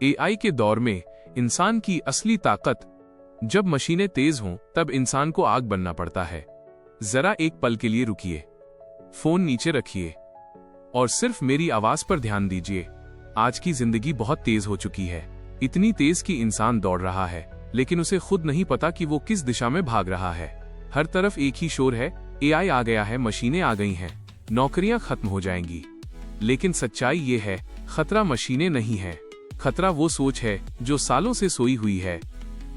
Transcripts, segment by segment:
AI के दौर में इंसान की असली ताकत, जब मशीनें तेज हों तब इंसान को आग बनना पड़ता है। जरा एक पल के लिए रुकिए, फोन नीचे रखिए और सिर्फ मेरी आवाज पर ध्यान दीजिए। आज की जिंदगी बहुत तेज हो चुकी है, इतनी तेज कि इंसान दौड़ रहा है लेकिन उसे खुद नहीं पता कि वो किस दिशा में भाग रहा है। हर तरफ एक ही शोर है, एआई आ गया है, मशीनें आ गई हैं, नौकरियां खत्म हो जाएंगी। लेकिन सच्चाई ये है, खतरा मशीनें नहीं है, खतरा वो सोच है जो सालों से सोई हुई है।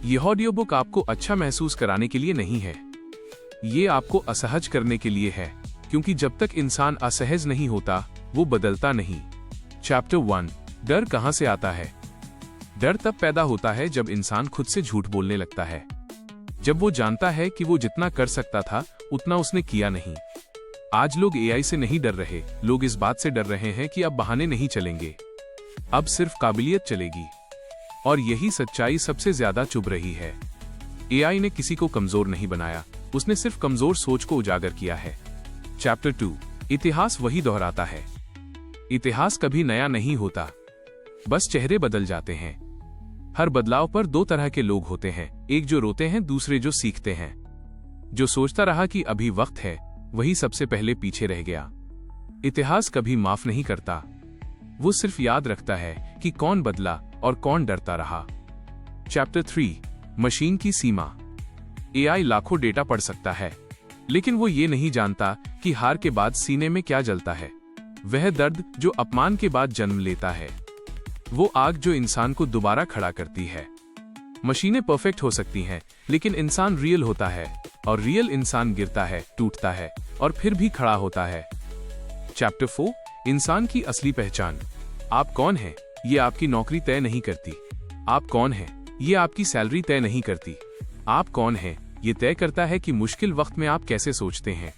यह ऑडियो बुक आपको अच्छा महसूस कराने के लिए नहीं है, ये आपको असहज करने के लिए है, क्योंकि जब तक इंसान असहज नहीं होता वो बदलता नहीं। चैप्टर 1, डर कहां से आता है? डर तब पैदा होता है जब इंसान खुद से झूठ बोलने लगता है, जब वो जानता है कि वो जितना कर सकता था उतना उसने किया नहीं। आज लोग एआई से नहीं डर रहे, लोग इस बात से डर रहे हैं कि अब बहाने नहीं चलेंगे, अब सिर्फ काबिलियत चलेगी। और यही सच्चाई सबसे ज्यादा चुभ रही है। एआई ने किसी को कमजोर नहीं बनाया, उसने सिर्फ कमजोर सोच को उजागर किया है। चैप्टर 2, इतिहास वही दोहराता है। इतिहास कभी नया नहीं होता, बस चेहरे बदल जाते हैं। हर बदलाव पर दो तरह के लोग होते हैं, एक जो रोते हैं, दूसरे जो सीखते हैं। जो सोचता रहा कि अभी वक्त है, वही सबसे पहले पीछे रह गया। इतिहास कभी माफ नहीं करता, वो सिर्फ याद रखता है कि कौन बदला और कौन डरता रहा। चैप्टर 3, मशीन की सीमा। एआई लाखों डेटा पढ़ सकता है, लेकिन वो ये नहीं जानता कि हार के बाद सीने में क्या जलता है। वह दर्द जो अपमान के बाद जन्म लेता है, वो आग जो इंसान को दोबारा खड़ा करती है। मशीनें परफेक्ट हो सकती हैं, लेकिन इंसान रियल होता है, और रियल इंसान गिरता है, टूटता है और फिर भी खड़ा होता है। चैप्टर 4, इंसान की असली पहचान। आप कौन हैं, ये आपकी नौकरी तय नहीं करती। आप कौन हैं, ये आपकी सैलरी तय नहीं करती। आप कौन हैं, ये तय करता है कि मुश्किल वक्त में आप कैसे सोचते हैं।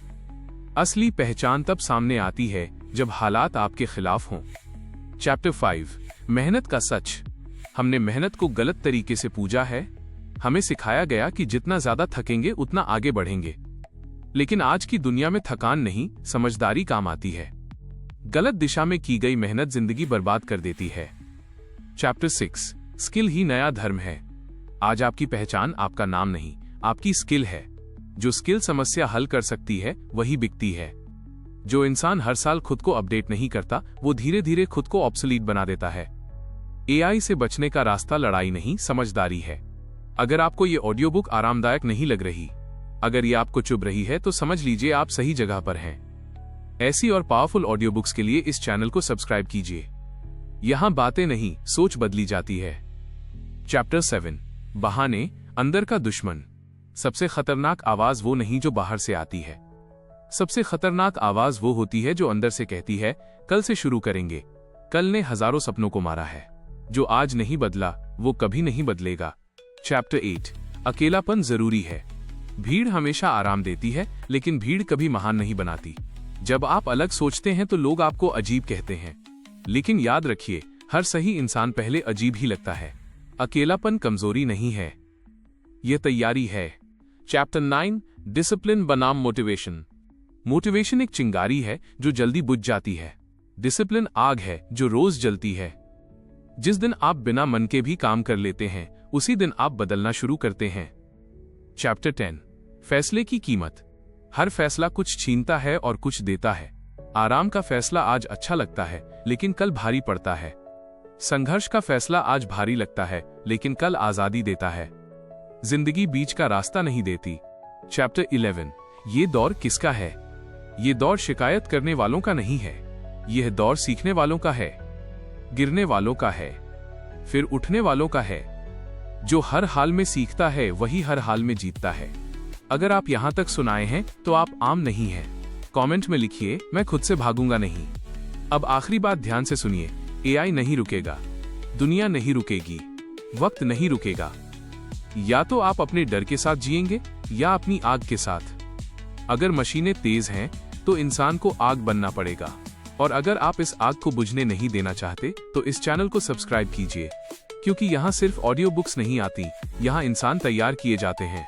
असली पहचान तब सामने आती है जब हालात आपके खिलाफ हों। चैप्टर 5, मेहनत का सच। हमने मेहनत को गलत तरीके से पूजा है। हमें सिखाया गया कि जितना ज्यादा थकेंगे उतना आगे बढ़ेंगे, लेकिन आज की दुनिया में थकान नहीं, समझदारी काम आती है। गलत दिशा में की गई मेहनत जिंदगी बर्बाद कर देती है। चैप्टर 6, स्किल ही नया धर्म है। आज आपकी पहचान आपका नाम नहीं, आपकी स्किल है। जो स्किल समस्या हल कर सकती है वही बिकती है। जो इंसान हर साल खुद को अपडेट नहीं करता, वो धीरे धीरे खुद को ऑब्सोलीट बना देता है। एआई से बचने का रास्ता लड़ाई नहीं, समझदारी है। अगर आपको ये ऑडियो बुक आरामदायक नहीं लग रही, अगर ये आपको चुभ रही है, तो समझ लीजिए आप सही जगह पर हैं। ऐसी और पावरफुल ऑडियो बुक्स के लिए इस चैनल को सब्सक्राइब कीजिए। यहां बातें नहीं, सोच बदली जाती है। चैप्टर 7, बहाने, अंदर का दुश्मन। सबसे खतरनाक आवाज वो नहीं जो बाहर से आती है, सबसे खतरनाक आवाज वो होती है जो अंदर से कहती है, कल से शुरू करेंगे। कल ने हजारों सपनों को मारा है, जो आज नहीं बदला वो कभी नहीं बदलेगा। चैप्टर 8, अकेलापन जरूरी है। भीड़ हमेशा आराम देती है, लेकिन भीड़ कभी महान नहीं बनाती। जब आप अलग सोचते हैं तो लोग आपको अजीब कहते हैं, लेकिन याद रखिए, हर सही इंसान पहले अजीब ही लगता है। अकेलापन कमजोरी नहीं है, यह तैयारी है। चैप्टर 9, डिसिप्लिन बनाम मोटिवेशन। मोटिवेशन एक चिंगारी है जो जल्दी बुझ जाती है। डिसिप्लिन आग है जो रोज जलती है। जिस दिन आप बिना मन के भी काम कर लेते हैं, उसी दिन आप बदलना शुरू करते हैं। चैप्टर 10, फैसले की कीमत। हर फैसला कुछ छीनता है और कुछ देता है। आराम का फैसला आज अच्छा लगता है, लेकिन कल भारी पड़ता है। संघर्ष का फैसला आज भारी लगता है, लेकिन कल आजादी देता है। जिंदगी बीच का रास्ता नहीं देती। चैप्टर 11, ये दौर किसका है? ये दौर शिकायत करने वालों का नहीं है, यह दौर सीखने वालों का है, गिरने वालों का है, फिर उठने वालों का है। जो हर हाल में सीखता है वही हर हाल में जीतता है। अगर आप यहां तक सुनाए हैं तो आप आम नहीं हैं। कमेंट में लिखिए, मैं खुद से भागूंगा नहीं। अब आखिरी बात ध्यान से सुनिए, एआई नहीं रुकेगा, दुनिया नहीं रुकेगी, वक्त नहीं रुकेगा। या तो आप अपने डर के साथ जिएंगे या अपनी आग के साथ। अगर मशीनें तेज हैं तो इंसान को आग बनना पड़ेगा, और अगर आप इस आग को बुझने नहीं देना चाहते तो इस चैनल को सब्सक्राइब कीजिए, क्योंकि यहाँ सिर्फ ऑडियो बुक्स नहीं आती, यहाँ इंसान तैयार किए जाते हैं।